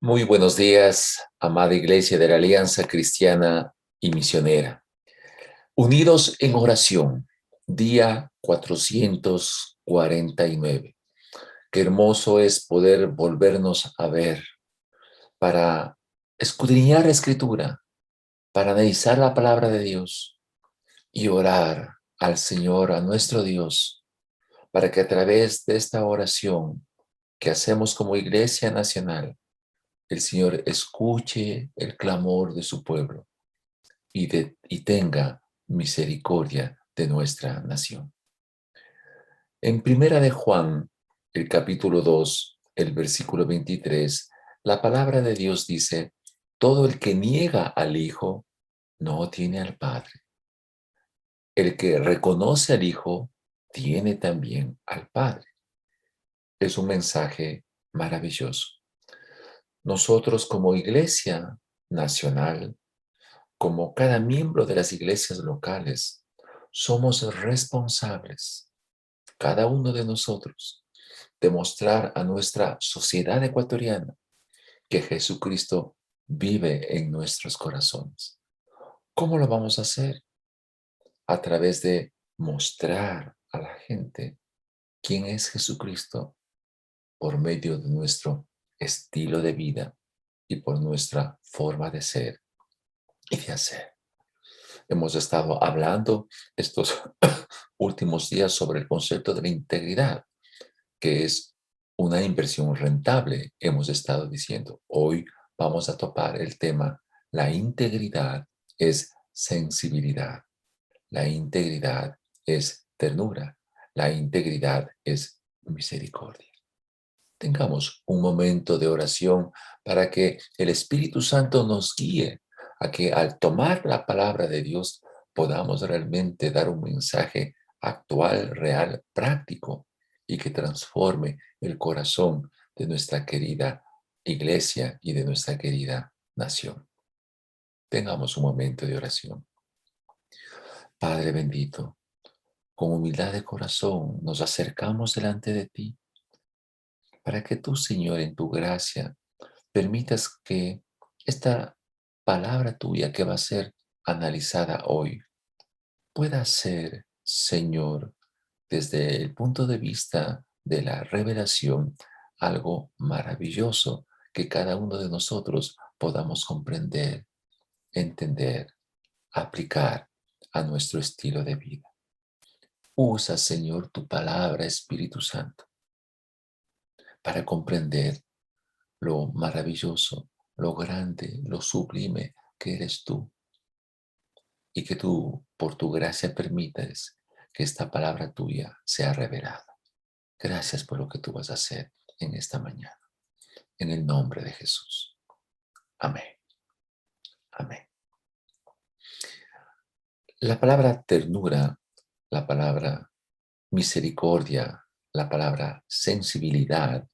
Muy buenos días, amada Iglesia de la Alianza Cristiana y Misionera. Unidos en oración, día 449. Qué hermoso es poder volvernos a ver para escudriñar la Escritura, para analizar la palabra de Dios y orar al Señor, a nuestro Dios, para que a través de esta oración que hacemos como Iglesia Nacional, el Señor escuche el clamor de su pueblo y tenga misericordia de nuestra nación. En Primera de Juan, el capítulo 2, el versículo 23, la palabra de Dios dice: todo el que niega al Hijo no tiene al Padre. El que reconoce al Hijo tiene también al Padre. Es un mensaje maravilloso. Nosotros como Iglesia Nacional, como cada miembro de las iglesias locales, somos responsables, cada uno de nosotros, de mostrar a nuestra sociedad ecuatoriana que Jesucristo vive en nuestros corazones. ¿Cómo lo vamos a hacer? A través de mostrar a la gente quién es Jesucristo por medio de nuestro estilo de vida y por nuestra forma de ser y de hacer. Hemos estado hablando estos últimos días sobre el concepto de la integridad, que es una inversión rentable. Hemos estado diciendo, hoy vamos a topar el tema: la integridad es sensibilidad, la integridad es ternura, la integridad es misericordia. Tengamos un momento de oración para que el Espíritu Santo nos guíe a que al tomar la palabra de Dios podamos realmente dar un mensaje actual, real, práctico y que transforme el corazón de nuestra querida iglesia y de nuestra querida nación. Tengamos un momento de oración. Padre bendito, con humildad de corazón nos acercamos delante de ti para que tú, Señor, en tu gracia, permitas que esta palabra tuya que va a ser analizada hoy pueda ser, Señor, desde el punto de vista de la revelación, algo maravilloso que cada uno de nosotros podamos comprender, entender, aplicar a nuestro estilo de vida. Usa, Señor, tu palabra, Espíritu Santo, para comprender lo maravilloso, lo grande, lo sublime que eres tú, y que tú, por tu gracia, permitas que esta palabra tuya sea revelada. Gracias por lo que tú vas a hacer en esta mañana. En el nombre de Jesús. Amén. Amén. La palabra ternura, la palabra misericordia, la palabra sensibilidad,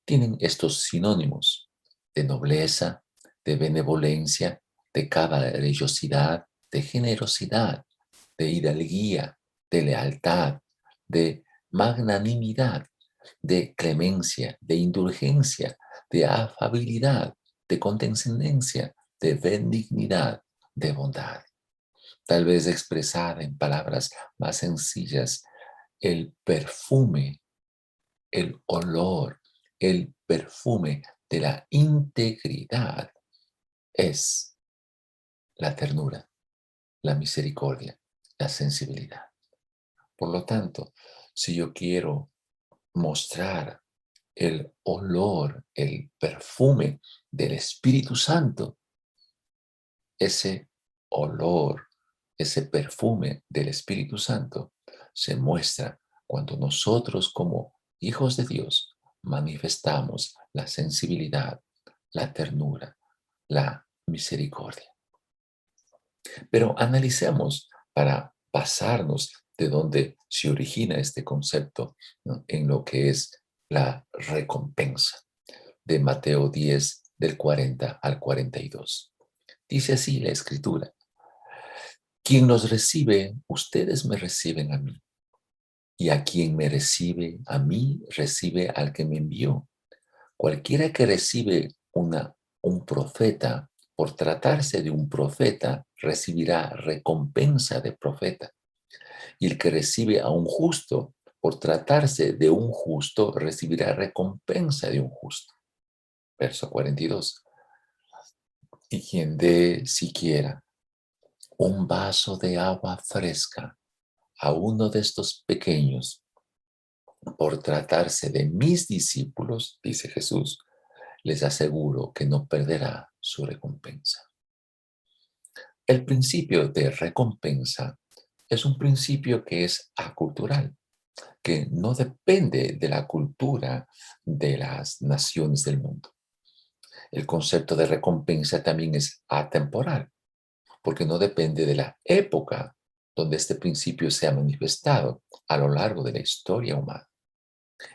tienen estos sinónimos de nobleza, de benevolencia, de caballerosidad, de generosidad, de hidalguía, de lealtad, de magnanimidad, de clemencia, de indulgencia, de afabilidad, de condescendencia, de benignidad, de bondad. Tal vez expresada en palabras más sencillas, el perfume, el olor, el perfume de la integridad es la ternura, la misericordia, la sensibilidad. Por lo tanto, si yo quiero mostrar el olor, el perfume del Espíritu Santo, ese olor, ese perfume del Espíritu Santo se muestra cuando nosotros como hijos de Dios manifestamos la sensibilidad, la ternura, la misericordia. Pero analicemos para pasarnos de donde se origina este concepto, ¿no?, en lo que es la recompensa de Mateo 10, del 40 al 42. Dice así la Escritura: quien los recibe, ustedes me reciben a mí, y a quien me recibe a mí, recibe al que me envió. Cualquiera que recibe un profeta, por tratarse de un profeta, recibirá recompensa de profeta. Y el que recibe a un justo, por tratarse de un justo, recibirá recompensa de un justo. Verso 42. Y quien dé siquiera un vaso de agua fresca a uno de estos pequeños, por tratarse de mis discípulos, dice Jesús, les aseguro que no perderá su recompensa. El principio de recompensa es un principio que es acultural, que no depende de la cultura de las naciones del mundo. El concepto de recompensa también es atemporal, porque no depende de la época donde este principio se ha manifestado a lo largo de la historia humana.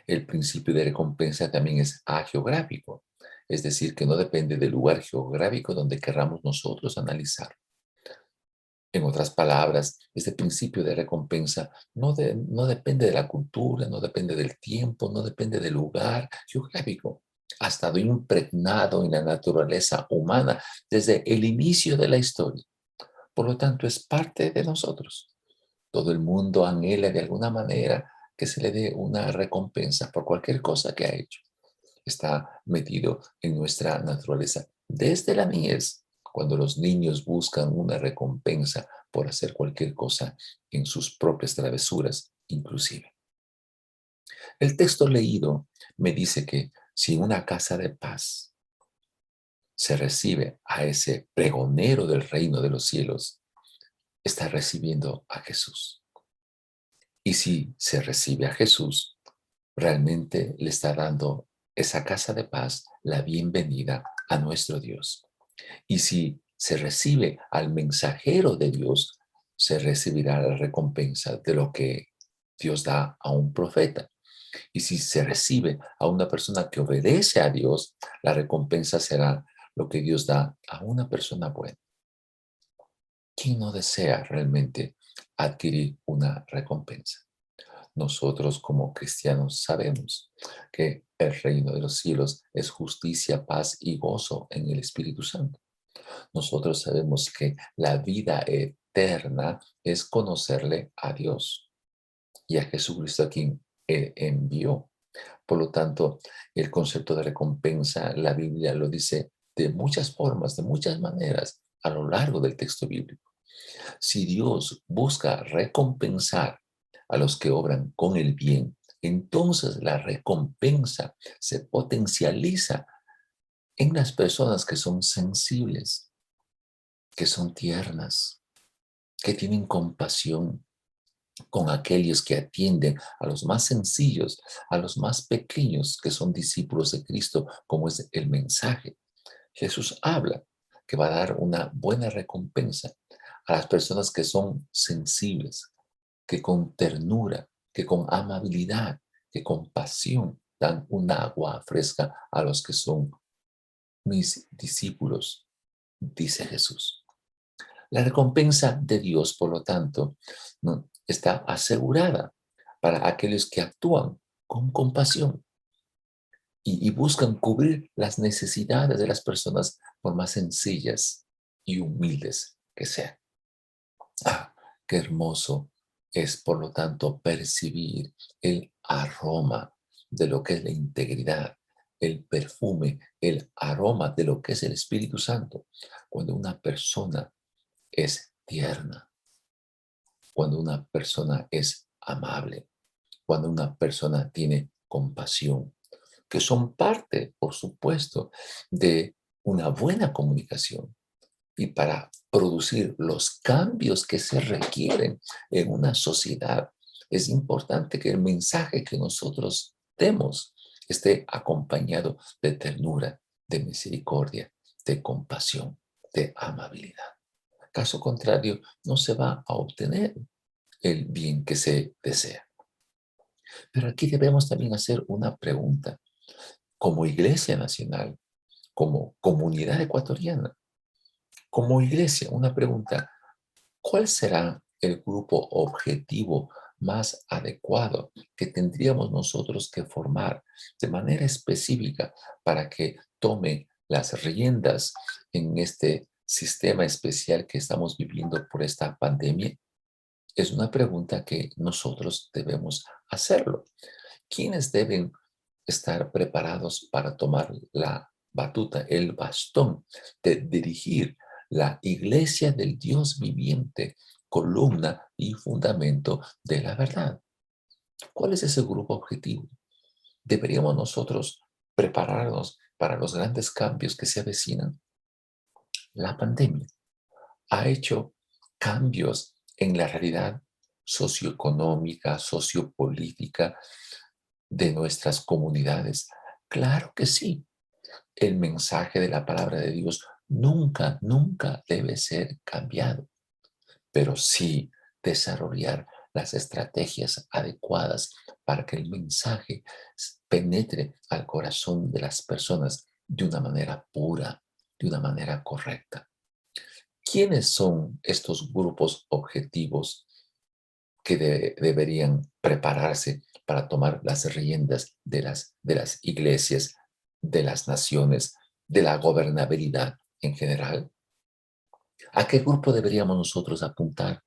El principio de recompensa también es ageográfico, es decir, que no depende del lugar geográfico donde querramos nosotros analizar. En otras palabras, este principio de recompensa no depende de la cultura, no depende del tiempo, no depende del lugar geográfico. Ha estado impregnado en la naturaleza humana desde el inicio de la historia. Por lo tanto, es parte de nosotros. Todo el mundo anhela de alguna manera que se le dé una recompensa por cualquier cosa que ha hecho. Está metido en nuestra naturaleza desde la niñez, cuando los niños buscan una recompensa por hacer cualquier cosa en sus propias travesuras, inclusive. El texto leído me dice que si una casa de paz se recibe a ese pregonero del reino de los cielos, está recibiendo a Jesús. Y si se recibe a Jesús, realmente le está dando esa casa de paz la bienvenida a nuestro Dios. Y si se recibe al mensajero de Dios, se recibirá la recompensa de lo que Dios da a un profeta. Y si se recibe a una persona que obedece a Dios, la recompensa será lo que Dios da a una persona buena. ¿Quién no desea realmente adquirir una recompensa? Nosotros como cristianos sabemos que el reino de los cielos es justicia, paz y gozo en el Espíritu Santo. Nosotros sabemos que la vida eterna es conocerle a Dios y a Jesucristo a quien Él envió. Por lo tanto, el concepto de recompensa, la Biblia lo dice de muchas formas, de muchas maneras a lo largo del texto bíblico. Si Dios busca recompensar a los que obran con el bien, entonces la recompensa se potencializa en las personas que son sensibles, que son tiernas, que tienen compasión con aquellos que atienden a los más sencillos, a los más pequeños que son discípulos de Cristo, como es el mensaje. Jesús habla que va a dar una buena recompensa a las personas que son sensibles, que con ternura, que con amabilidad, que con pasión dan un agua fresca a los que son mis discípulos, dice Jesús. La recompensa de Dios, por lo tanto, ¿no?, está asegurada para aquellos que actúan con compasión y buscan cubrir las necesidades de las personas por más sencillas y humildes que sean. Ah, qué hermoso es, por lo tanto, percibir el aroma de lo que es la integridad, el perfume, el aroma de lo que es el Espíritu Santo, cuando una persona es tierna, cuando una persona es amable, cuando una persona tiene compasión, que son parte, por supuesto, de una buena comunicación. Y para producir los cambios que se requieren en una sociedad, es importante que el mensaje que nosotros demos esté acompañado de ternura, de misericordia, de compasión, de amabilidad. Caso contrario, no se va a obtener el bien que se desea. Pero aquí debemos también hacer una pregunta. Como Iglesia Nacional, como comunidad ecuatoriana, como iglesia, una pregunta. ¿Cuál será el grupo objetivo más adecuado que tendríamos nosotros que formar de manera específica para que tome las riendas en este sistema especial que estamos viviendo por esta pandemia? Es una pregunta que nosotros debemos hacerlo. ¿Quiénes deben estar preparados para tomar la batuta, el bastón de dirigir la iglesia del Dios viviente, columna y fundamento de la verdad? ¿Cuál es ese grupo objetivo? ¿Deberíamos nosotros prepararnos para los grandes cambios que se avecinan? La pandemia ha hecho cambios en la realidad socioeconómica, sociopolítica de nuestras comunidades. Claro que sí. El mensaje de la palabra de Dios nunca, nunca debe ser cambiado, pero sí desarrollar las estrategias adecuadas para que el mensaje penetre al corazón de las personas de una manera pura, de una manera correcta. ¿Quiénes son estos grupos objetivos que deberían prepararse para tomar las riendas de las iglesias, de las naciones, de la gobernabilidad en general? ¿A qué grupo deberíamos nosotros apuntar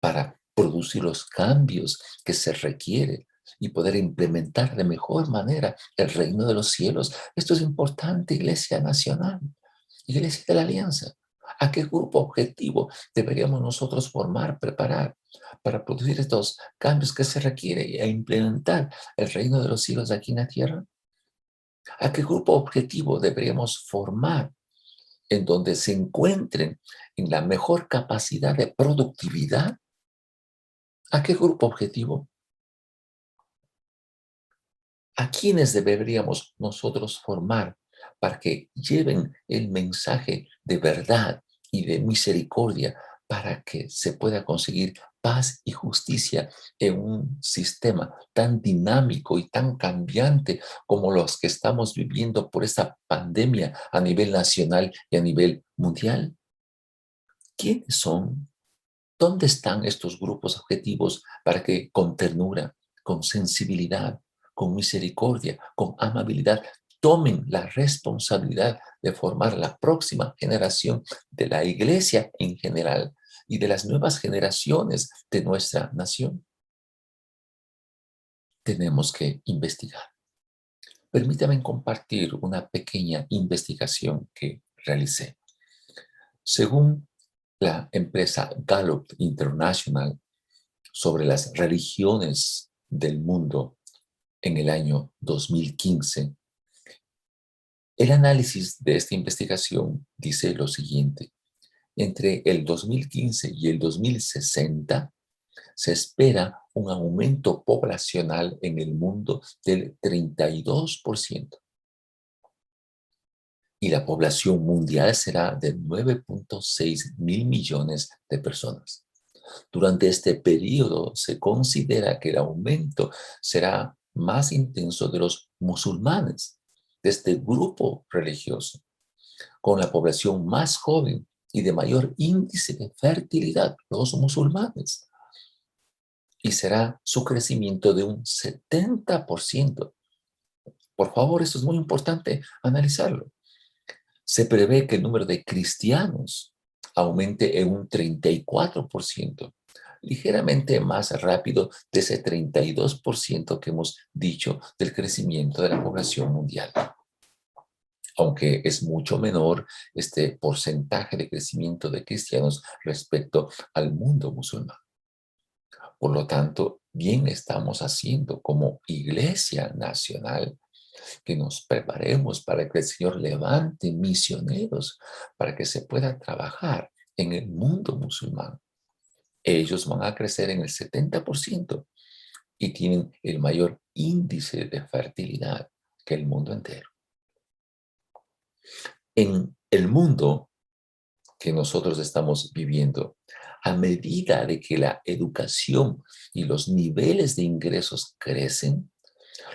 para producir los cambios que se requiere y poder implementar de mejor manera el reino de los cielos? Esto es importante, Iglesia Nacional, Iglesia de la Alianza. ¿A qué grupo objetivo deberíamos nosotros formar, preparar para producir estos cambios que se requiere e implementar el reino de los cielos aquí en la tierra? ¿A qué grupo objetivo deberíamos formar en donde se encuentren en la mejor capacidad de productividad? ¿A qué grupo objetivo? ¿A quiénes deberíamos nosotros formar para que lleven el mensaje de verdad y de misericordia para que se pueda conseguir paz y justicia en un sistema tan dinámico y tan cambiante como los que estamos viviendo por esta pandemia a nivel nacional y a nivel mundial? ¿Quiénes son? ¿Dónde están estos grupos objetivos para que con ternura, con sensibilidad, con misericordia, con amabilidad, tomen la responsabilidad de formar la próxima generación de la iglesia en general y de las nuevas generaciones de nuestra nación? Tenemos que investigar. Permítame compartir una pequeña investigación que realicé. Según la empresa Gallup International, sobre las religiones del mundo en el año 2015, el análisis de esta investigación dice lo siguiente: entre el 2015 y el 2060 se espera un aumento poblacional en el mundo del 32% y la población mundial será de 9.6 mil millones de personas. Durante este periodo se considera que el aumento será más intenso de los musulmanes, de este grupo religioso, con la población más joven y de mayor índice de fertilidad, los musulmanes. Y será su crecimiento de un 70%. Por favor, esto es muy importante analizarlo. Se prevé que el número de cristianos aumente en un 34%, ligeramente más rápido de ese 32% que hemos dicho del crecimiento de la población mundial. Aunque es mucho menor este porcentaje de crecimiento de cristianos respecto al mundo musulmán. Por lo tanto, bien estamos haciendo como Iglesia Nacional que nos preparemos para que el Señor levante misioneros para que se pueda trabajar en el mundo musulmán. Ellos van a crecer en el 70% y tienen el mayor índice de fertilidad que el mundo entero. En el mundo que nosotros estamos viviendo, a medida de que la educación y los niveles de ingresos crecen,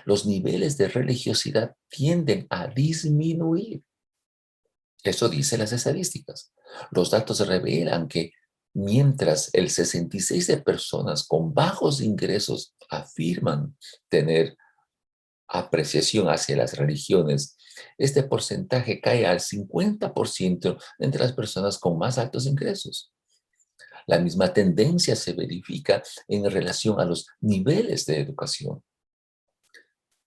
los niveles de religiosidad tienden a disminuir. Eso dicen las estadísticas. Los datos revelan que mientras el 66% de personas con bajos ingresos afirman tener apreciación hacia las religiones, este porcentaje cae al 50% entre las personas con más altos ingresos. La misma tendencia se verifica en relación a los niveles de educación.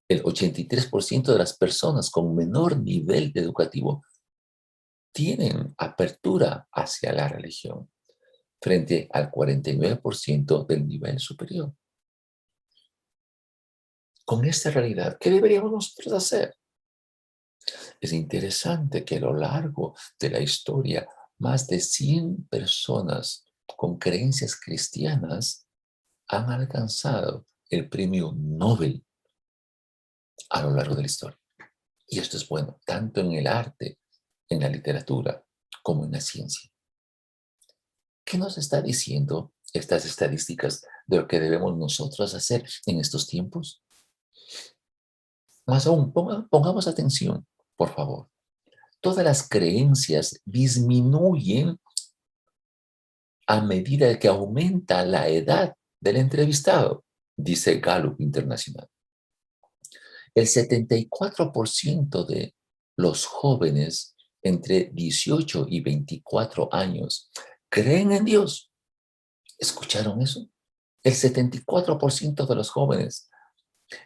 El 83% de las personas con menor nivel educativo tienen apertura hacia la religión, frente al 49% del nivel superior. Con esta realidad, ¿qué deberíamos nosotros hacer? Es interesante que a lo largo de la historia, más de 100 personas con creencias cristianas han alcanzado el premio Nobel a lo largo de la historia. Y esto es bueno, tanto en el arte, en la literatura, como en la ciencia. ¿Qué nos está diciendo estas estadísticas de lo que debemos nosotros hacer en estos tiempos? Más aún, pongamos atención, por favor. Todas las creencias disminuyen a medida que aumenta la edad del entrevistado, dice Gallup Internacional. El 74% de los jóvenes entre 18 y 24 años creen en Dios. ¿Escucharon eso? El 74% de los jóvenes,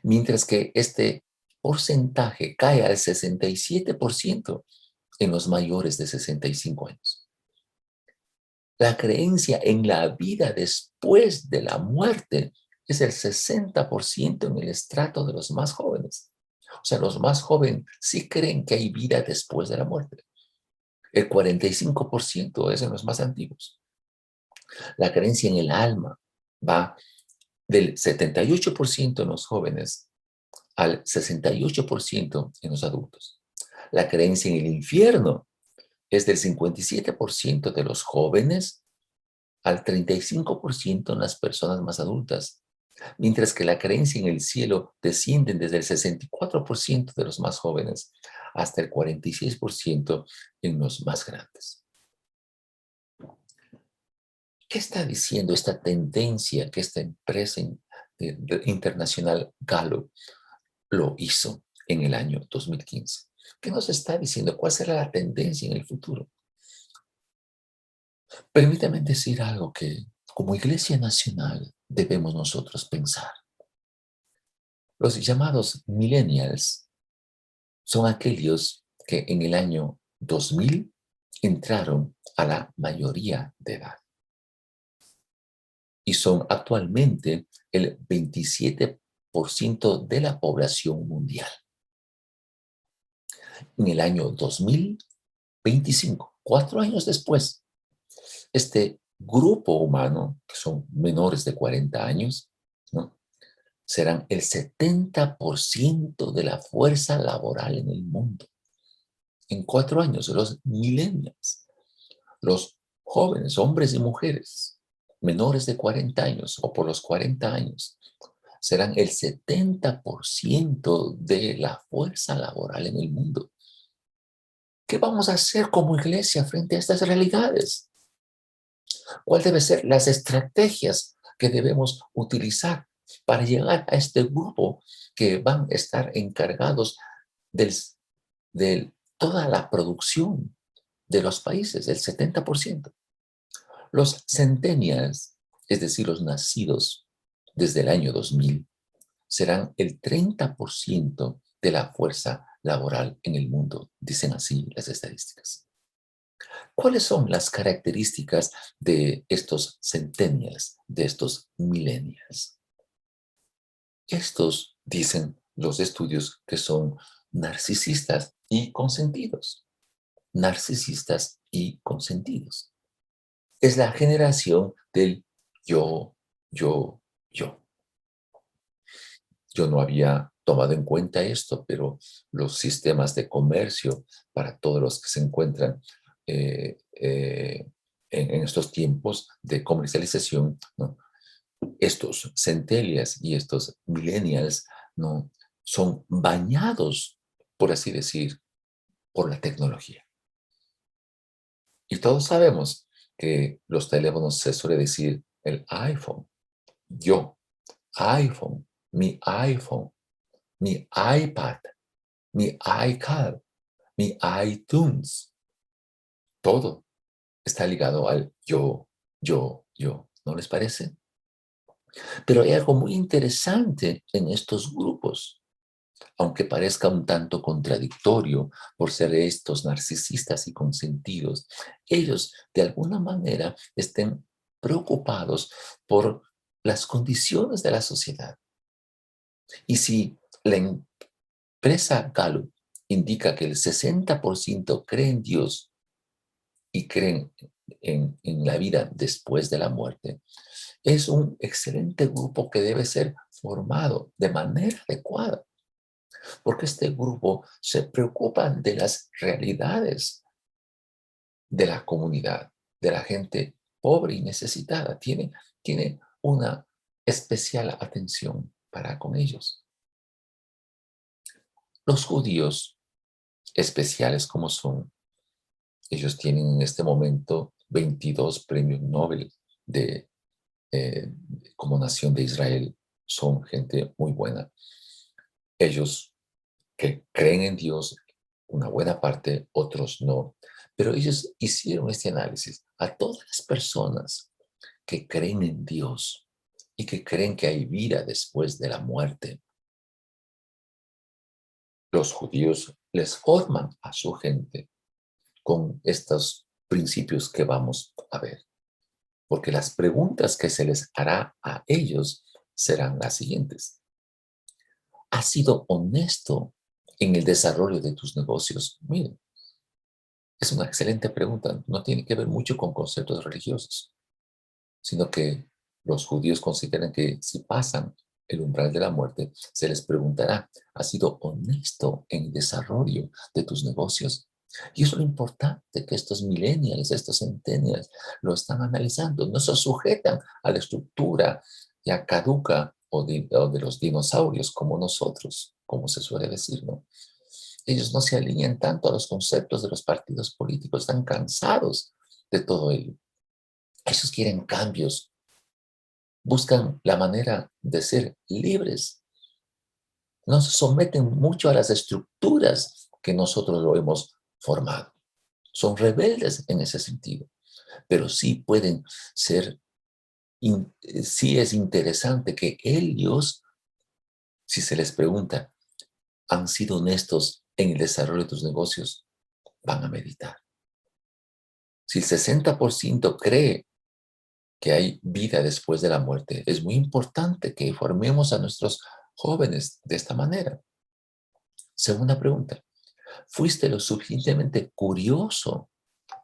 mientras que este porcentaje cae al 67% en los mayores de 65 años. La creencia en la vida después de la muerte es el 60% en el estrato de los más jóvenes. O sea, los más jóvenes sí creen que hay vida después de la muerte. El 45% es en los más antiguos. La creencia en el alma va del 78% en los jóvenes al 68% en los adultos. La creencia en el infierno es del 57% de los jóvenes al 35% en las personas más adultas, mientras que la creencia en el cielo desciende desde el 64% de los más jóvenes hasta el 46% en los más grandes. ¿Qué está diciendo esta tendencia que esta empresa internacional Gallup lo hizo en el año 2015? ¿Qué nos está diciendo? ¿Cuál será la tendencia en el futuro? Permítame decir algo que como Iglesia Nacional debemos nosotros pensar. Los llamados millennials son aquellos que en el año 2000 entraron a la mayoría de edad y son actualmente el 27% de la población mundial. En el año 2025, 4 años después, este grupo humano, que son menores de 40 años, ¿no?, serán el 70% de la fuerza laboral en el mundo. En 4 años, los millennials, los jóvenes, hombres y mujeres, menores de 40 años o por los 40 años, serán el 70% de la fuerza laboral en el mundo. ¿Qué vamos a hacer como iglesia frente a estas realidades? ¿Cuál deben ser las estrategias que debemos utilizar para llegar a este grupo que van a estar encargados de toda la producción de los países, el 70%? Los centennials, es decir, los nacidos desde el año 2000, serán el 30% de la fuerza laboral en el mundo, dicen así las estadísticas. ¿Cuáles son las características de estos centennials, de estos millennials? Estos, dicen los estudios, que son narcisistas y consentidos. Narcisistas y consentidos. Es la generación del yo, yo, yo. Yo no había tomado en cuenta esto, pero los sistemas de comercio para todos los que se encuentran en estos tiempos de comercialización, ¿no?, estos centennials y estos millennials, ¿no?, son bañados, por así decir, por la tecnología. Y todos sabemos que los teléfonos se suele decir el iPhone, yo, iPhone, mi iPhone. mi iPad, mi iCal, mi iTunes. Todo está ligado al yo, yo, yo. ¿No les parece? Pero hay algo muy interesante en estos grupos, aunque parezca un tanto contradictorio por ser estos narcisistas y consentidos. Ellos, de alguna manera, estén preocupados por las condiciones de la sociedad. Y si la empresa Gallup indica que el 60% cree en Dios y creen en la vida después de la muerte, es un excelente grupo que debe ser formado de manera adecuada, porque este grupo se preocupa de las realidades de la comunidad, de la gente pobre y necesitada. Tiene una especial atención para con ellos. Los judíos, especiales como son, ellos tienen en este momento 22 premios Nobel de, eh, como nación de Israel. Son gente muy buena. Ellos que creen en Dios, una buena parte, otros no. Pero ellos hicieron este análisis. A todas las personas que creen en Dios y que creen que hay vida después de la muerte, los judíos les forman a su gente con estos principios que vamos a ver. Porque las preguntas que se les hará a ellos serán las siguientes. ¿Has sido honesto en el desarrollo de tus negocios? Miren, es una excelente pregunta. No tiene que ver mucho con conceptos religiosos, sino que los judíos consideran que si pasan el umbral de la muerte, se les preguntará, ¿has sido honesto en el desarrollo de tus negocios? Y eso es lo importante, que estos millennials, estos centennials, lo están analizando. No se sujetan a la estructura ya caduca o de los dinosaurios como nosotros, como se suele decir, ¿no? Ellos no se alinean tanto a los conceptos de los partidos políticos, están cansados de todo ello. Ellos quieren cambios, buscan la manera de ser libres, no se someten mucho a las estructuras que nosotros lo hemos formado. Son rebeldes en ese sentido, pero sí pueden ser, sí es interesante que ellos, si se les pregunta, ¿han sido honestos en el desarrollo de tus negocios? Van a meditar. Si el 60% cree que hay vida después de la muerte, es muy importante que formemos a nuestros jóvenes de esta manera. Segunda pregunta, ¿fuiste lo suficientemente curioso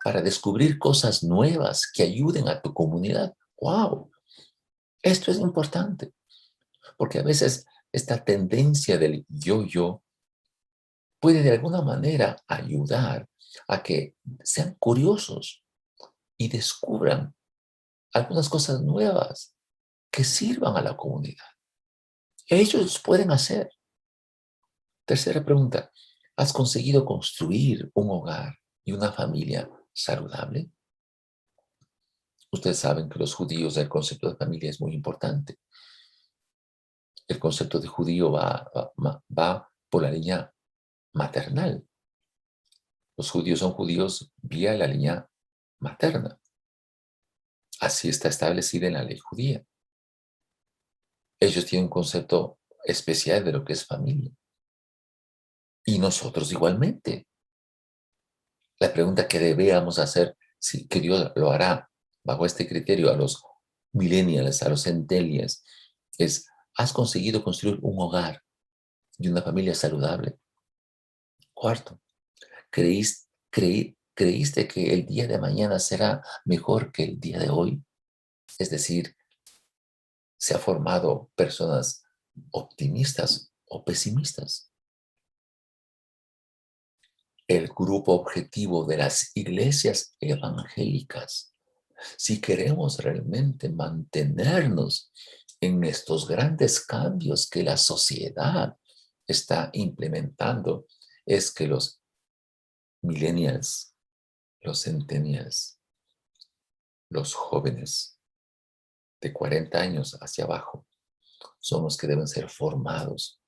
para descubrir cosas nuevas que ayuden a tu comunidad? ¡Wow! Esto es importante, porque a veces esta tendencia del yo-yo puede de alguna manera ayudar a que sean curiosos y descubran algunas cosas nuevas que sirvan a la comunidad. Ellos pueden hacer. Tercera pregunta, ¿has conseguido construir un hogar y una familia saludable? Ustedes saben que los judíos, el concepto de familia es muy importante. El concepto de judío va por la línea maternal. Los judíos son judíos vía la línea materna. Así está establecida en la ley judía. Ellos tienen un concepto especial de lo que es familia. Y nosotros igualmente. La pregunta que debemos hacer, si que Dios lo hará bajo este criterio a los millennials, a los centennials, es, ¿has conseguido construir un hogar y una familia saludable? Cuarto, ¿creíste que el día de mañana será mejor que el día de hoy? Es decir, ¿se ha formado personas optimistas o pesimistas? El grupo objetivo de las iglesias evangélicas, si queremos realmente mantenernos en estos grandes cambios que la sociedad está implementando, es que los millennials, los centennials, los jóvenes de 40 años hacia abajo, son los que deben ser formados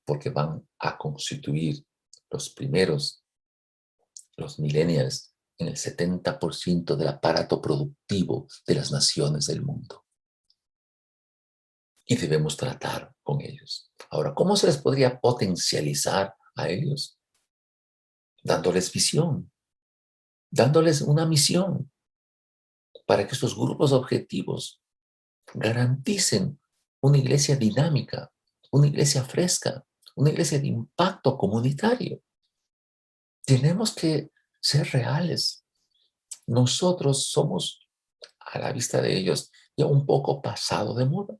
porque van a constituir los primeros, los millennials, en el 70% del aparato productivo de las naciones del mundo. Y debemos tratar con ellos. Ahora, ¿cómo se les podría potencializar a ellos? Dándoles visión, dándoles una misión para que estos grupos objetivos garanticen una iglesia dinámica, una iglesia fresca, una iglesia de impacto comunitario. Tenemos que ser reales. Nosotros somos, a la vista de ellos, ya un poco pasado de moda.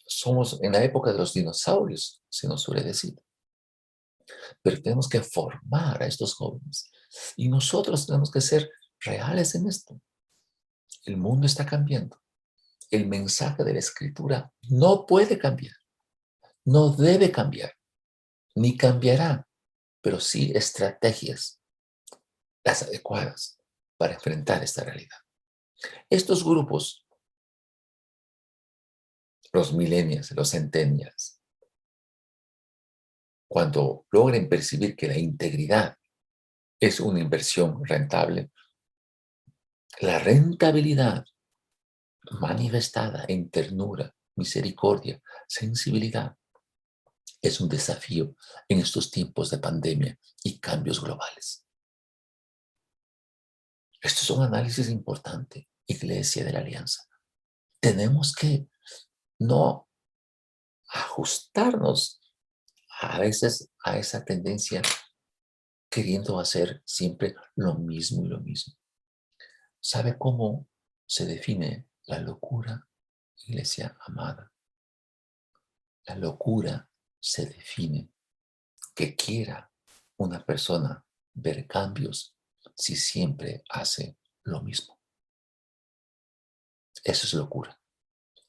Somos en la época de los dinosaurios, se nos suele decir. Pero tenemos que formar a estos jóvenes. Y nosotros tenemos que ser reales en esto. El mundo está cambiando. El mensaje de la Escritura no puede cambiar, no debe cambiar, ni cambiará, pero sí estrategias, las adecuadas para enfrentar esta realidad. Estos grupos, los millennials, los centennials, cuando logren percibir que la integridad es una inversión rentable, la rentabilidad manifestada en ternura, misericordia, sensibilidad, es un desafío en estos tiempos de pandemia y cambios globales. Esto es un análisis importante, Iglesia de la Alianza. Tenemos que no ajustarnos a veces a esa tendencia queriendo hacer siempre lo mismo y lo mismo. ¿Sabe cómo se define la locura, iglesia amada? La locura se define que quiera una persona ver cambios si siempre hace lo mismo. Eso es locura.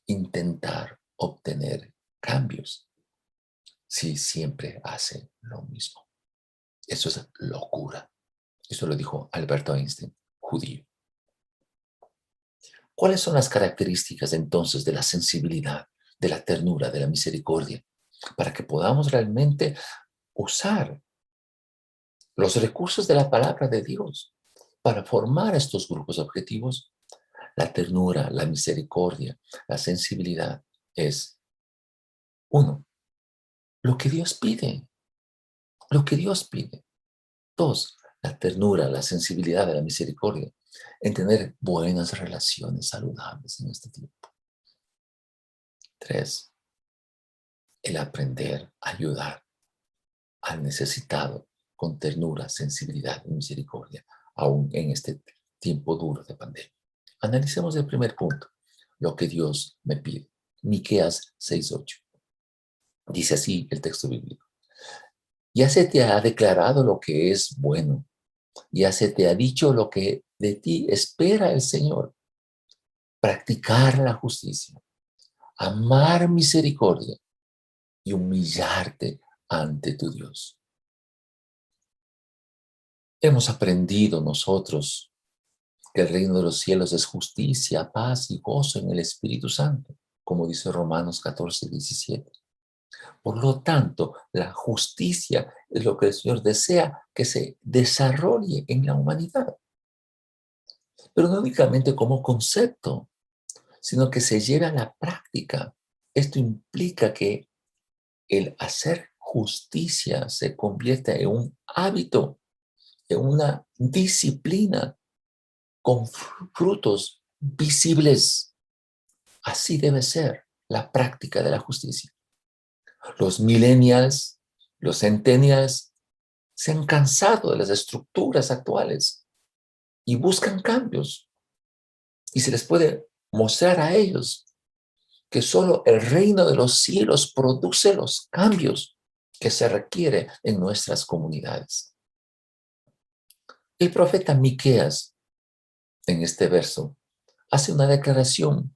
Intentar obtener cambios si siempre hace lo mismo. Eso es locura. Eso lo dijo Albert Einstein, judío. ¿Cuáles son las características entonces de la sensibilidad, de la ternura, de la misericordia, para que podamos realmente usar los recursos de la palabra de Dios para formar estos grupos objetivos? La ternura, la misericordia, la sensibilidad es, uno, lo que Dios pide, lo que Dios pide. Dos, la ternura, la sensibilidad, la misericordia, en tener buenas relaciones saludables en este tiempo. Tres, el aprender a ayudar al necesitado con ternura, sensibilidad y misericordia, aún en este tiempo duro de pandemia. Analicemos el primer punto, lo que Dios me pide. Miqueas 6:8. Dice así el texto bíblico. Ya se te ha declarado lo que es bueno, ya se te ha dicho lo que de ti espera el Señor. Practicar la justicia, amar misericordia y humillarte ante tu Dios. Hemos aprendido nosotros que el reino de los cielos es justicia, paz y gozo en el Espíritu Santo, como dice Romanos 14:17. Por lo tanto, la justicia es lo que el Señor desea que se desarrolle en la humanidad. Pero no únicamente como concepto, sino que se lleve a la práctica. Esto implica que el hacer justicia se convierta en un hábito, en una disciplina con frutos visibles. Así debe ser la práctica de la justicia. Los millennials, los centennials, se han cansado de las estructuras actuales y buscan cambios. Y se les puede mostrar a ellos que solo el reino de los cielos produce los cambios que se requiere en nuestras comunidades. El profeta Miqueas, en este verso, hace una declaración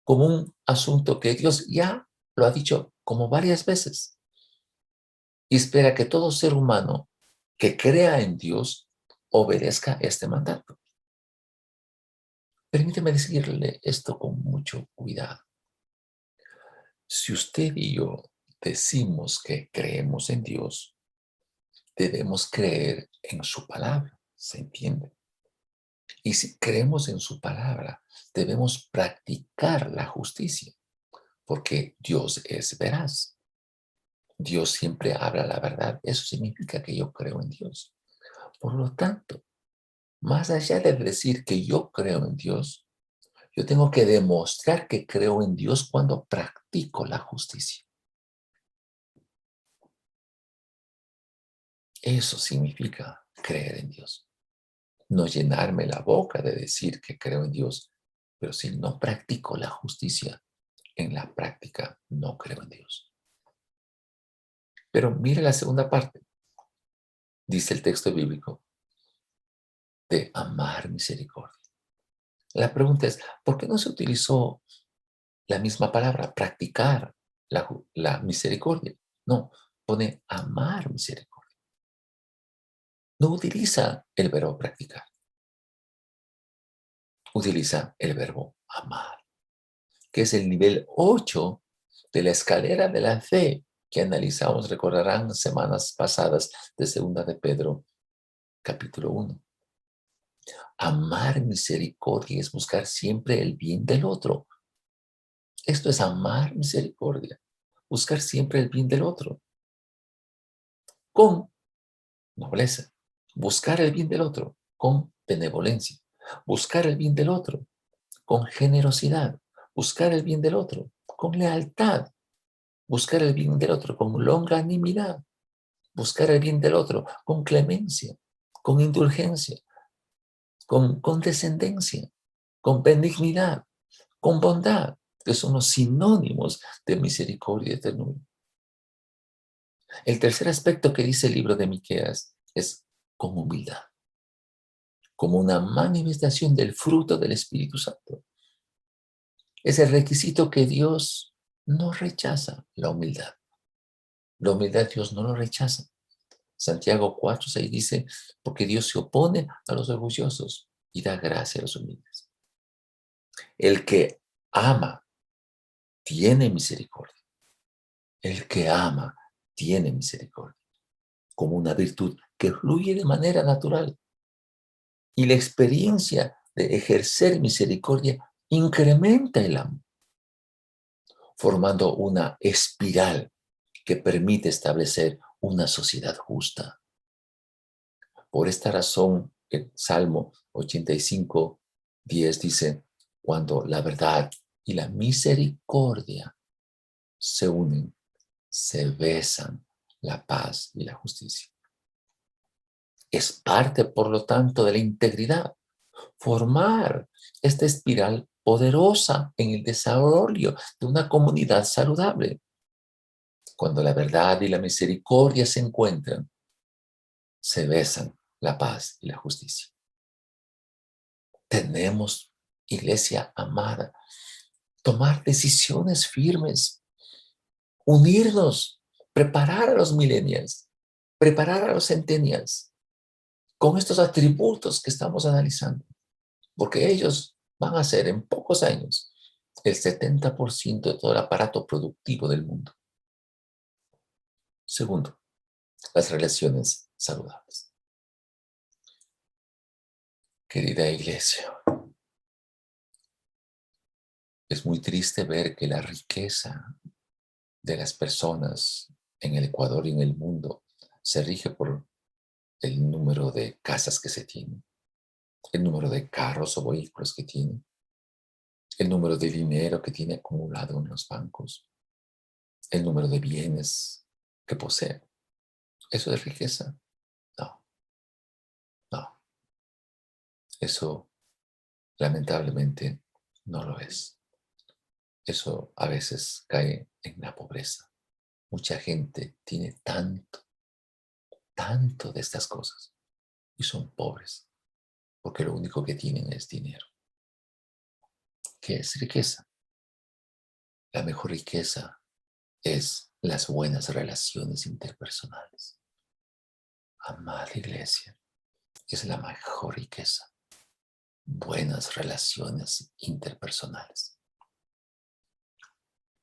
como un asunto que Dios ya lo ha dicho como varias veces y espera que todo ser humano que crea en Dios obedezca este mandato. Permíteme decirle esto con mucho cuidado. Si usted y yo decimos que creemos en Dios, debemos creer en su palabra, ¿se entiende? Y si creemos en su palabra, debemos practicar la justicia, porque Dios es veraz. Dios siempre habla la verdad. Eso significa que yo creo en Dios. Por lo tanto, más allá de decir que yo creo en Dios, yo tengo que demostrar que creo en Dios cuando practico la justicia. Eso significa creer en Dios. No llenarme la boca de decir que creo en Dios, pero si no practico la justicia, en la práctica no creo en Dios. Pero mire la segunda parte, dice el texto bíblico, de amar misericordia. La pregunta es, ¿por qué no se utilizó la misma palabra, practicar la misericordia? No, pone amar misericordia. No utiliza el verbo practicar, utiliza el verbo amar, que es el nivel 8 de la escalera de la fe que analizamos, recordarán, semanas pasadas de Segunda de Pedro, capítulo 1. Amar misericordia es buscar siempre el bien del otro. Esto es amar misericordia, buscar siempre el bien del otro, con nobleza, buscar el bien del otro, con benevolencia, buscar el bien del otro, con generosidad, buscar el bien del otro, con lealtad, buscar el bien del otro, con longanimidad, buscar el bien del otro, con clemencia, con indulgencia, con condescendencia, con benignidad, con bondad, que son los sinónimos de misericordia y ternura. El tercer aspecto que dice el libro de Miqueas es con humildad, como una manifestación del fruto del Espíritu Santo. Es el requisito que Dios no rechaza, la humildad. La humildad Dios no lo rechaza. Santiago 4:6 dice, porque Dios se opone a los orgullosos y da gracia a los humildes. El que ama tiene misericordia. El que ama tiene misericordia, como una virtud que fluye de manera natural. Y la experiencia de ejercer misericordia incrementa el amor, formando una espiral que permite establecer una sociedad justa. Por esta razón, el Salmo 85:10 dice, cuando la verdad y la misericordia se unen, se besan la paz y la justicia. Es parte, por lo tanto, de la integridad, formar esta espiral poderosa en el desarrollo de una comunidad saludable. Cuando la verdad y la misericordia se encuentran, se besan la paz y la justicia. Tenemos, iglesia amada, tomar decisiones firmes, unirnos, preparar a los millennials, preparar a los centennials con estos atributos que estamos analizando, porque ellos van a ser en pocos años el 70% de todo el aparato productivo del mundo. Segundo, las relaciones saludables. Querida iglesia, es muy triste ver que la riqueza de las personas en el Ecuador y en el mundo se rige por el número de casas que se tienen, el número de carros o vehículos que tienen, el número de dinero que tiene acumulado en los bancos, el número de bienes que posee. ¿Eso es riqueza? No, no. Eso lamentablemente no lo es. Eso a veces cae en la pobreza. Mucha gente tiene tanto, tanto de estas cosas y son pobres porque lo único que tienen es dinero. ¿Qué es riqueza? La mejor riqueza es las buenas relaciones interpersonales. Amada iglesia, es la mejor riqueza. Buenas relaciones interpersonales.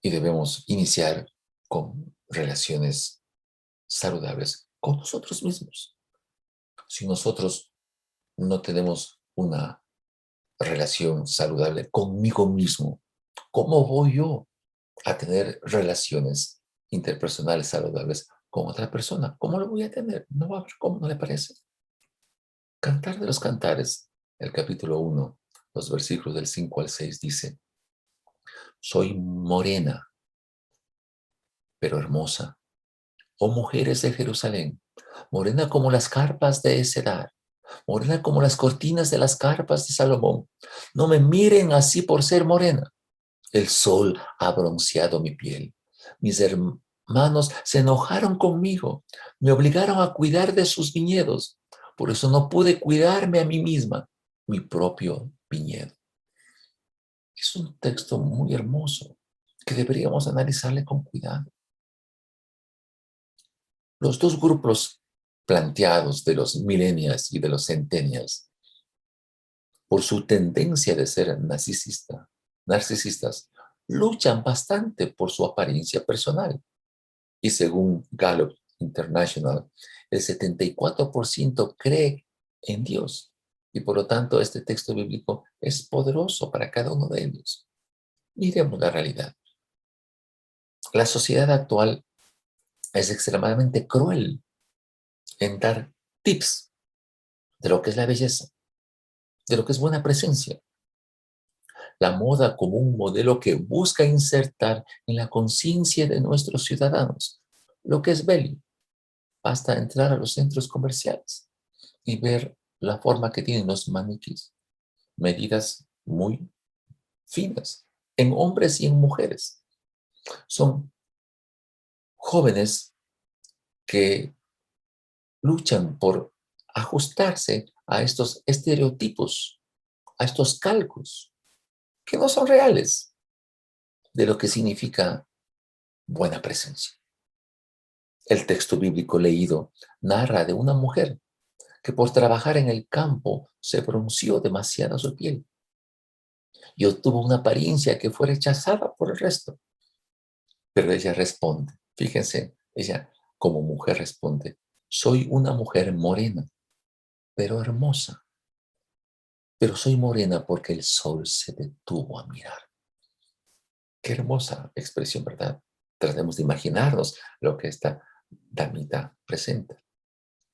Y debemos iniciar con relaciones saludables con nosotros mismos. Si nosotros no tenemos una relación saludable conmigo mismo, ¿cómo voy yo a tener relaciones interpersonales saludables con otra persona? ¿Cómo lo voy a tener? No va a haber cómo, ¿no le parece? Cantar de los Cantares, el capítulo 1, los versículos del 5 al 6 dice: soy morena, pero hermosa, oh mujeres de Jerusalén, morena como las carpas de Cedar, morena como las cortinas de las carpas de Salomón. No me miren así por ser morena. El sol ha bronceado mi piel. Mis hermanos se enojaron conmigo, me obligaron a cuidar de sus viñedos. Por eso no pude cuidarme a mí misma, mi propio viñedo. Es un texto muy hermoso que deberíamos analizarle con cuidado. Los dos grupos planteados de los millennials y de los centennials, por su tendencia de ser narcisistas, luchan bastante por su apariencia personal. Y según Gallup International, el 74% cree en Dios. Y por lo tanto, este texto bíblico es poderoso para cada uno de ellos. Miremos la realidad. La sociedad actual es extremadamente cruel en dar tips de lo que es la belleza, de lo que es buena presencia. La moda como un modelo que busca insertar en la conciencia de nuestros ciudadanos lo que es bello. Basta entrar a los centros comerciales y ver la forma que tienen los maniquís, medidas muy finas, en hombres y en mujeres. Son jóvenes que luchan por ajustarse a estos estereotipos, a estos calcos, que no son reales de lo que significa buena presencia. El texto bíblico leído narra de una mujer que por trabajar en el campo se bronceó demasiado su piel y obtuvo una apariencia que fue rechazada por el resto. Pero ella responde, fíjense, ella como mujer responde: soy una mujer morena, pero hermosa. Pero soy morena porque el sol se detuvo a mirar. Qué hermosa expresión, ¿verdad? Tratemos de imaginarnos lo que esta damita presenta.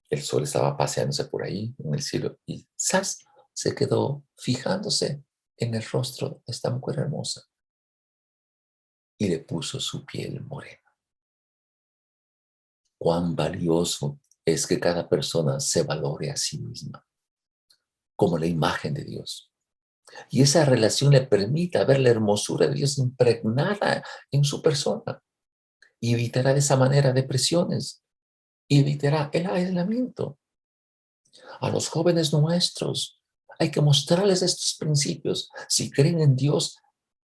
El sol estaba paseándose por ahí en el cielo y ¡zas! Se quedó fijándose en el rostro de esta mujer hermosa y le puso su piel morena. Cuán valioso es que cada persona se valore a sí misma como la imagen de Dios. Y esa relación le permita ver la hermosura de Dios impregnada en su persona y evitará de esa manera depresiones y evitará el aislamiento. A los jóvenes nuestros hay que mostrarles estos principios. Si creen en Dios,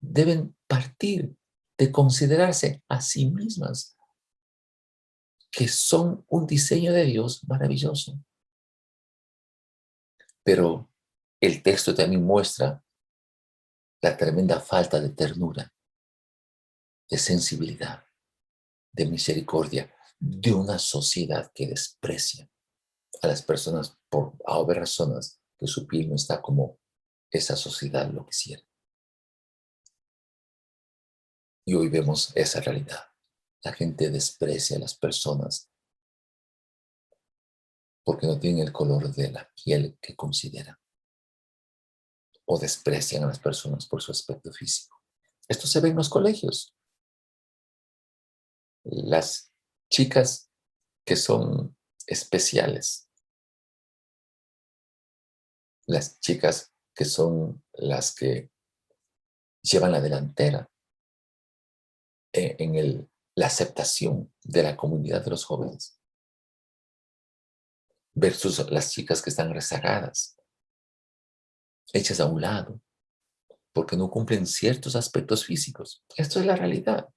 deben partir de considerarse a sí mismas que son un diseño de Dios maravilloso. Pero el texto también muestra la tremenda falta de ternura, de sensibilidad, de misericordia de una sociedad que desprecia a las personas por obvias razones que su piel no está como esa sociedad lo quisiera. Y hoy vemos esa realidad. La gente desprecia a las personas porque no tienen el color de la piel que consideran, o desprecian a las personas por su aspecto físico. Esto se ve en los colegios. Las chicas que son especiales, las chicas que son las que llevan la delantera en la aceptación de la comunidad de los jóvenes, versus las chicas que están rezagadas, hechas a un lado, porque no cumplen ciertos aspectos físicos. Esto es la realidad.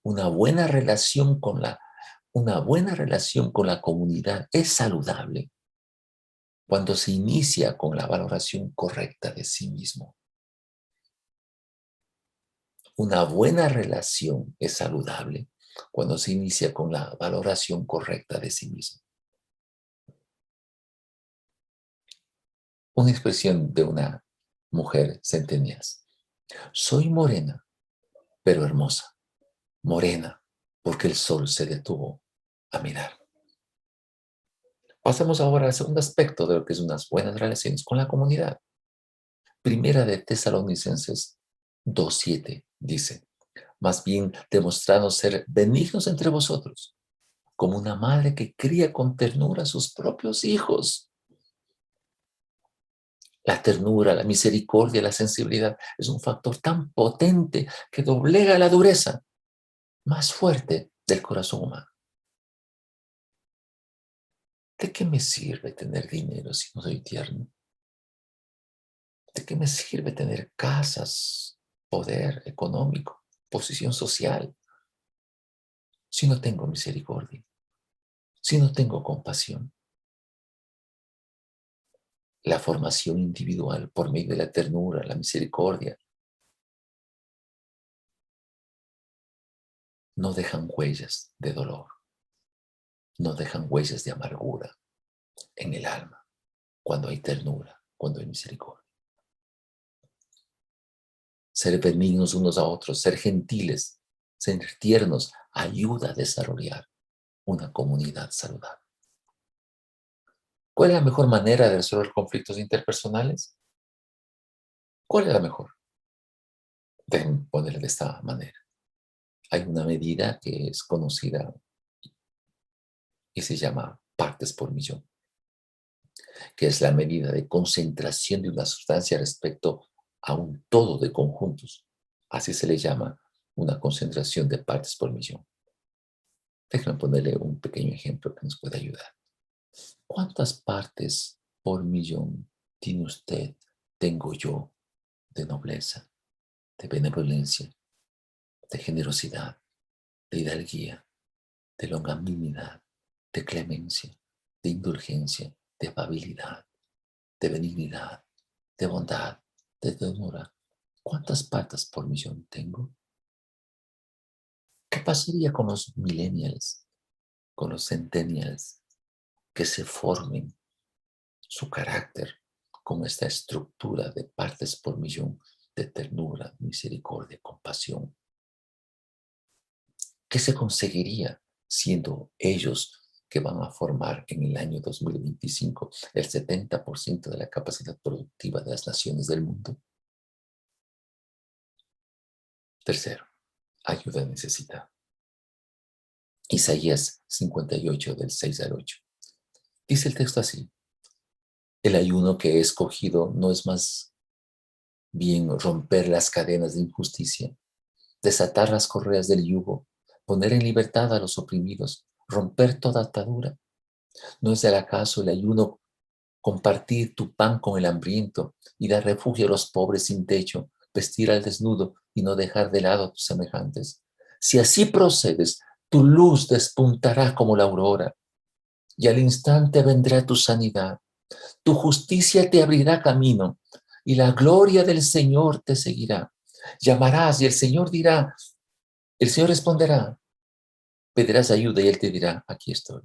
Una buena relación con la comunidad es saludable cuando se inicia con la valoración correcta de sí mismo. Una buena relación es saludable cuando se inicia con la valoración correcta de sí mismo. Una expresión de una mujer centenial. Soy morena, pero hermosa. Morena, porque el sol se detuvo a mirar. Pasamos ahora al segundo aspecto de lo que es unas buenas relaciones con la comunidad. Primera de Tesalonicenses 2:7 dice, más bien demostrando ser benignos entre vosotros, como una madre que cría con ternura a sus propios hijos. La ternura, la misericordia, la sensibilidad es un factor tan potente que doblega la dureza más fuerte del corazón humano. ¿De qué me sirve tener dinero si no soy tierno? ¿De qué me sirve tener casas, poder económico, posición social, si no tengo misericordia, si no tengo compasión? La formación individual por medio de la ternura, la misericordia, no dejan huellas de dolor, no dejan huellas de amargura en el alma, cuando hay ternura, cuando hay misericordia. Ser benignos unos a otros, ser gentiles, ser tiernos, ayuda a desarrollar una comunidad saludable. ¿Cuál es la mejor manera de resolver conflictos interpersonales? ¿Cuál es la mejor? Deben ponerle de esta manera. Hay una medida que es conocida y se llama partes por millón, que es la medida de concentración de una sustancia respecto a un todo de conjuntos. Así se le llama una concentración de partes por millón. Déjenme ponerle un pequeño ejemplo que nos puede ayudar. ¿Cuántas partes por millón tiene usted, tengo yo, de nobleza, de benevolencia, de generosidad, de hidalguía, de longanimidad, de clemencia, de indulgencia, de afabilidad, de benignidad, de bondad, de ternura? ¿Cuántas partes por millón tengo? ¿Qué pasaría con los millennials, con los centennials, que se formen su carácter con esta estructura de partes por millón de ternura, misericordia, compasión? ¿Qué se conseguiría siendo ellos que van a formar en el año 2025 el 70% de la capacidad productiva de las naciones del mundo? Tercero, ayuda necesitada. Isaías 58, del 6 al 8. Dice el texto así: el ayuno que he escogido no es más bien romper las cadenas de injusticia, desatar las correas del yugo, poner en libertad a los oprimidos, romper toda atadura. ¿No es el acaso el ayuno compartir tu pan con el hambriento y dar refugio a los pobres sin techo, vestir al desnudo y no dejar de lado a tus semejantes? Si así procedes, tu luz despuntará como la aurora y al instante vendrá tu sanidad. Tu justicia te abrirá camino y la gloria del Señor te seguirá. Llamarás y el Señor dirá, el Señor responderá, pedirás ayuda y Él te dirá, aquí estoy.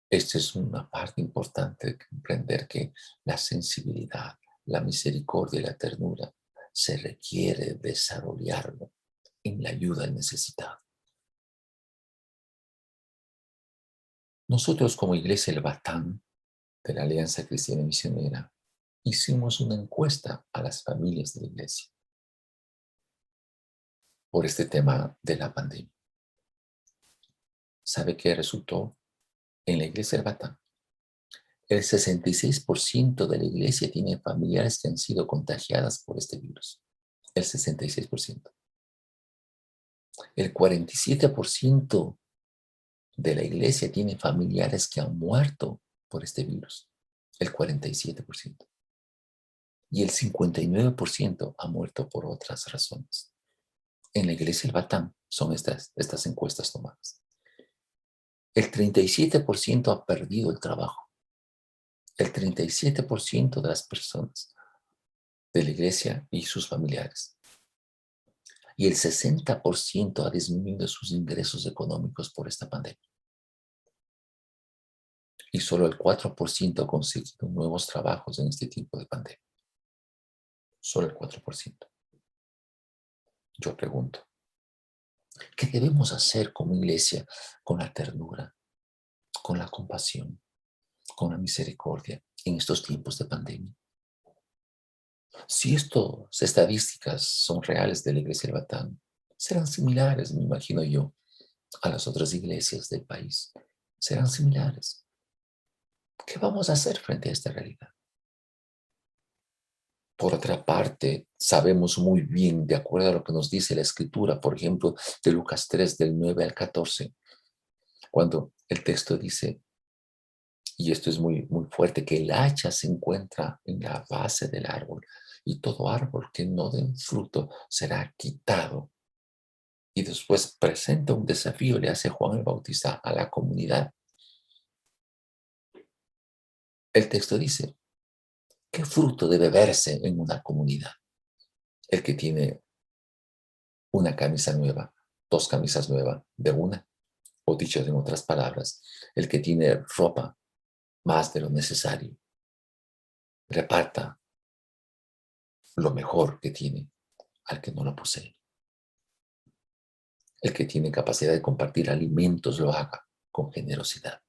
Esta es una parte importante de comprender que la sensibilidad, la misericordia y la ternura se requiere desarrollarlo en la ayuda al necesitado. Nosotros como Iglesia El Batán de la Alianza Cristiana Misionera hicimos una encuesta a las familias de la iglesia por este tema de la pandemia. ¿Sabe qué resultó? En la iglesia del Batán, el 66% de la iglesia tiene familiares que han sido contagiadas por este virus. El 66%. El 47% de la iglesia tiene familiares que han muerto por este virus. El 47%. Y el 59% ha muerto por otras razones. En la iglesia del Batán son estas encuestas tomadas. El 37% ha perdido el trabajo. El 37% de las personas de la iglesia y sus familiares. y el 60% ha disminuido sus ingresos económicos por esta pandemia. Y solo el 4% ha conseguido nuevos trabajos en este tipo de pandemia. Solo el 4%. Yo pregunto, ¿qué debemos hacer como iglesia con la ternura, con la compasión, con la misericordia en estos tiempos de pandemia? Si estas estadísticas son reales de la Iglesia del Vaticano, serán similares, me imagino yo, a las otras iglesias del país. Serán similares. ¿Qué vamos a hacer frente a esta realidad? Por otra parte, sabemos muy bien, de acuerdo a lo que nos dice la Escritura, por ejemplo, de Lucas 3, del 9 al 14, cuando el texto dice, y esto es muy, muy fuerte, que el hacha se encuentra en la base del árbol y todo árbol que no dé fruto será quitado. Y después presenta un desafío, le hace Juan el Bautista a la comunidad. El texto dice, ¿qué fruto debe verse en una comunidad? El que tiene una camisa nueva, dos camisas nuevas de una, o dicho en otras palabras, el que tiene ropa más de lo necesario, reparta lo mejor que tiene al que no lo posee. El que tiene capacidad de compartir alimentos lo haga con generosidad.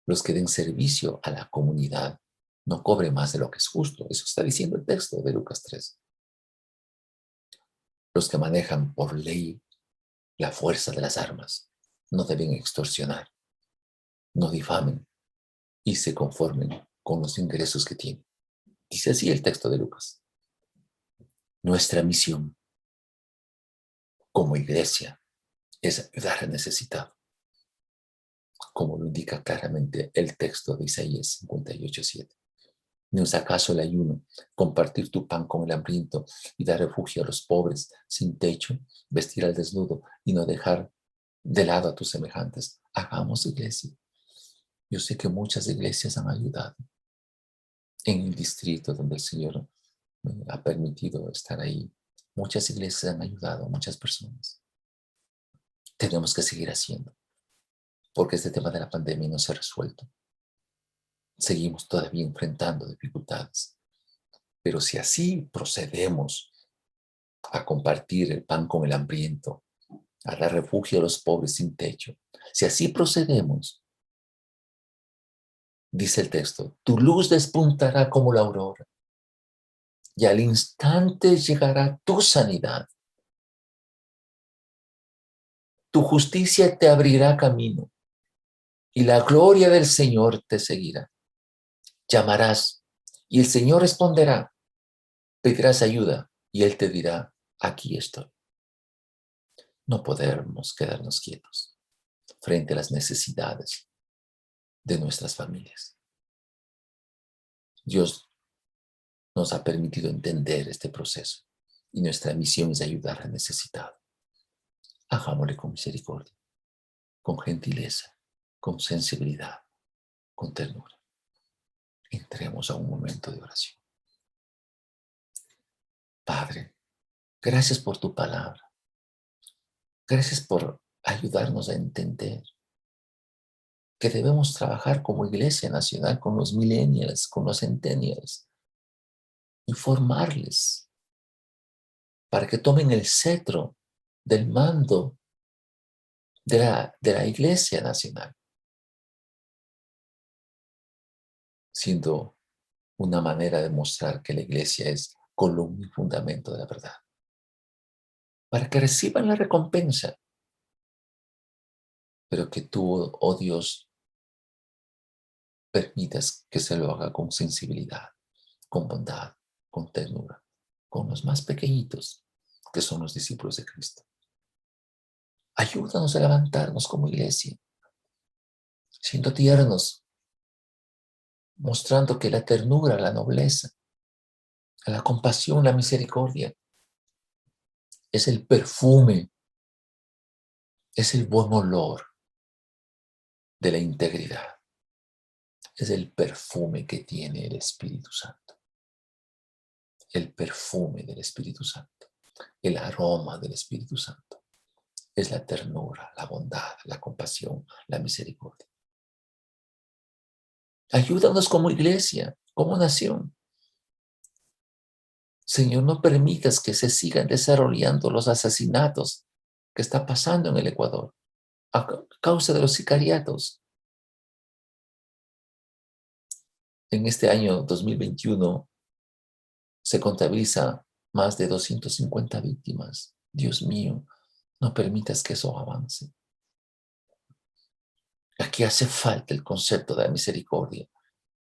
Los que den servicio a la comunidad no cobren más de lo que es justo. Eso está diciendo el texto de Lucas 3. Los que manejan por ley la fuerza de las armas no deben extorsionar, no difamen y se conformen con los ingresos que tienen. Dice así el texto de Lucas. Nuestra misión como iglesia es ayudar al necesitado, como lo indica claramente el texto de Isaías 58:7. ¿No es acaso el ayuno compartir tu pan con el hambriento y dar refugio a los pobres sin techo, vestir al desnudo y no dejar de lado a tus semejantes? Hagamos iglesia. Yo sé que muchas iglesias han ayudado en el distrito donde el Señor me ha permitido estar ahí. Muchas iglesias han ayudado a muchas personas. Tenemos que seguir haciendo, porque este tema de la pandemia no se ha resuelto. Seguimos todavía enfrentando dificultades. Pero si así procedemos a compartir el pan con el hambriento, a dar refugio a los pobres sin techo, si así procedemos, dice el texto, tu luz despuntará como la aurora y al instante llegará tu sanidad. Tu justicia te abrirá camino y la gloria del Señor te seguirá. Llamarás y el Señor responderá. Pedirás ayuda y Él te dirá, aquí estoy. No podemos quedarnos quietos frente a las necesidades de nuestras familias. Dios nos ha permitido entender este proceso y nuestra misión es ayudar al necesitado. Hagámosle con misericordia, con gentileza, con sensibilidad, con ternura. Entremos a un momento de oración. Padre, gracias por tu palabra. Gracias por ayudarnos a entender que debemos trabajar como Iglesia Nacional con los millennials, con los centennials, informarles para que tomen el cetro del mando de la Iglesia Nacional, siendo una manera de mostrar que la Iglesia es columna y fundamento de la verdad, para que reciban la recompensa, pero que tú, oh Dios, permitas que se lo haga con sensibilidad, con bondad, con ternura, con los más pequeñitos, que son los discípulos de Cristo. Ayúdanos a levantarnos como iglesia, siendo tiernos, mostrando que la ternura, la nobleza, la compasión, la misericordia es el perfume, es el buen olor de la integridad, es el perfume que tiene el Espíritu Santo, el perfume del Espíritu Santo. El aroma del Espíritu Santo es la ternura, la bondad, la compasión, la misericordia. Ayúdanos como iglesia, como nación. Señor, no permitas que se sigan desarrollando los asesinatos que está pasando en el Ecuador a causa de los sicariatos. En este año 2021 se contabiliza más de 250 víctimas. Dios mío, no permitas que eso avance. Aquí hace falta el concepto de la misericordia,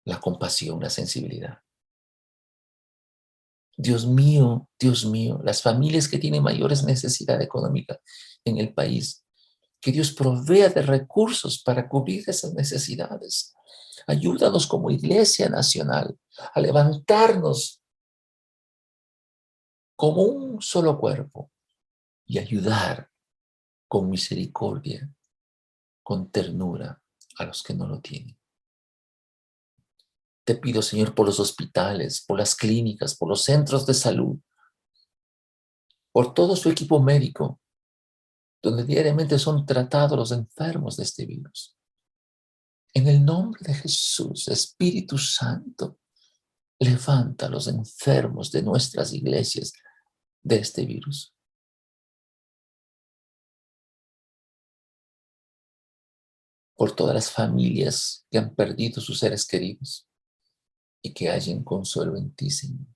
la compasión, la sensibilidad. Dios mío, las familias que tienen mayores necesidades económicas en el país, que Dios provea de recursos para cubrir esas necesidades. Ayúdanos como Iglesia Nacional a levantarnos como un solo cuerpo y ayudar con misericordia, con ternura a los que no lo tienen. Te pido, Señor, por los hospitales, por las clínicas, por los centros de salud, por todo su equipo médico, donde diariamente son tratados los enfermos de este virus. En el nombre de Jesús, Espíritu Santo, levanta a los enfermos de nuestras iglesias de este virus. Por todas las familias que han perdido sus seres queridos y que hallen consuelo en ti, Señor.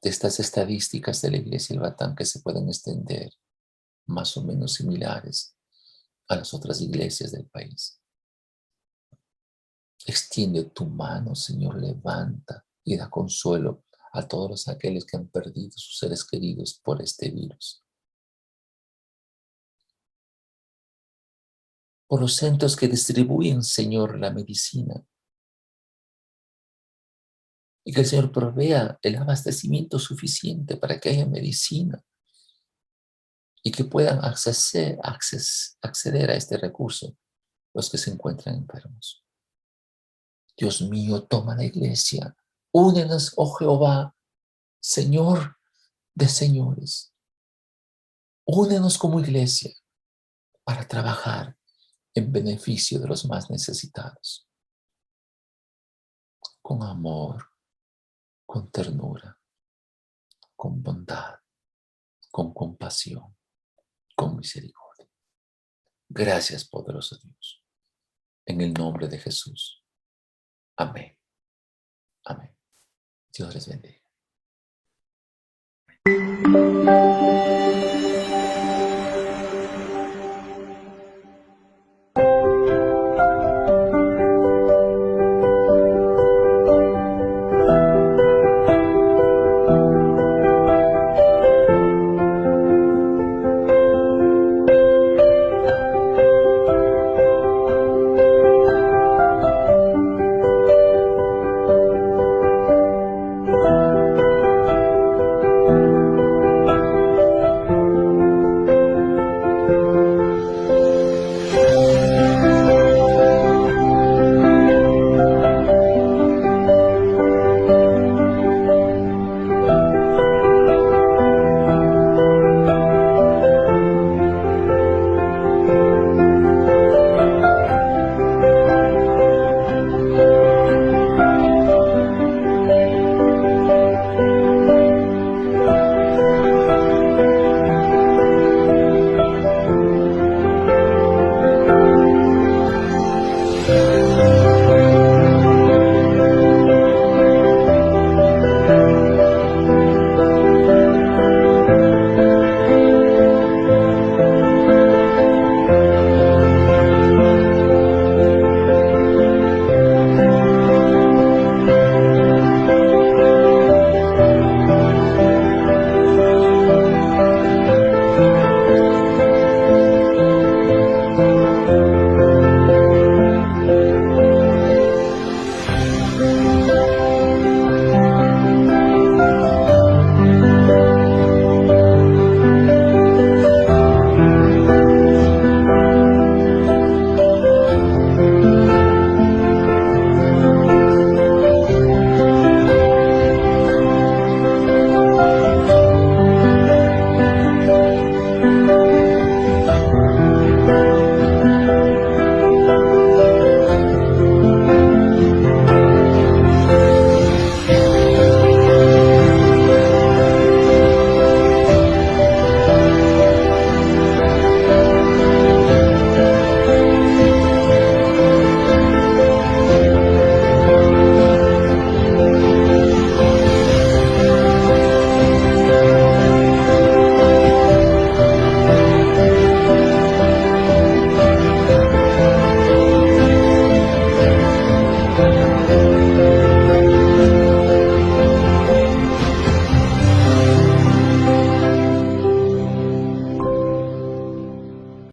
De estas estadísticas de la Iglesia del Batán que se pueden extender, más o menos similares a las otras iglesias del país. Extiende tu mano, Señor, levanta y da consuelo a todos aquellos que han perdido sus seres queridos por este virus. Por los centros que distribuyen, Señor, la medicina. Y que el Señor provea el abastecimiento suficiente para que haya medicina y que puedan acceder a este recurso los que se encuentran enfermos. Dios mío, toma la iglesia. Únenos, oh Jehová, Señor de señores. Únenos como iglesia para trabajar en beneficio de los más necesitados. Con amor, con ternura, con bondad, con compasión, con misericordia. Gracias, poderoso Dios. En el nombre de Jesús. Amén. Amén. Dios les bendiga.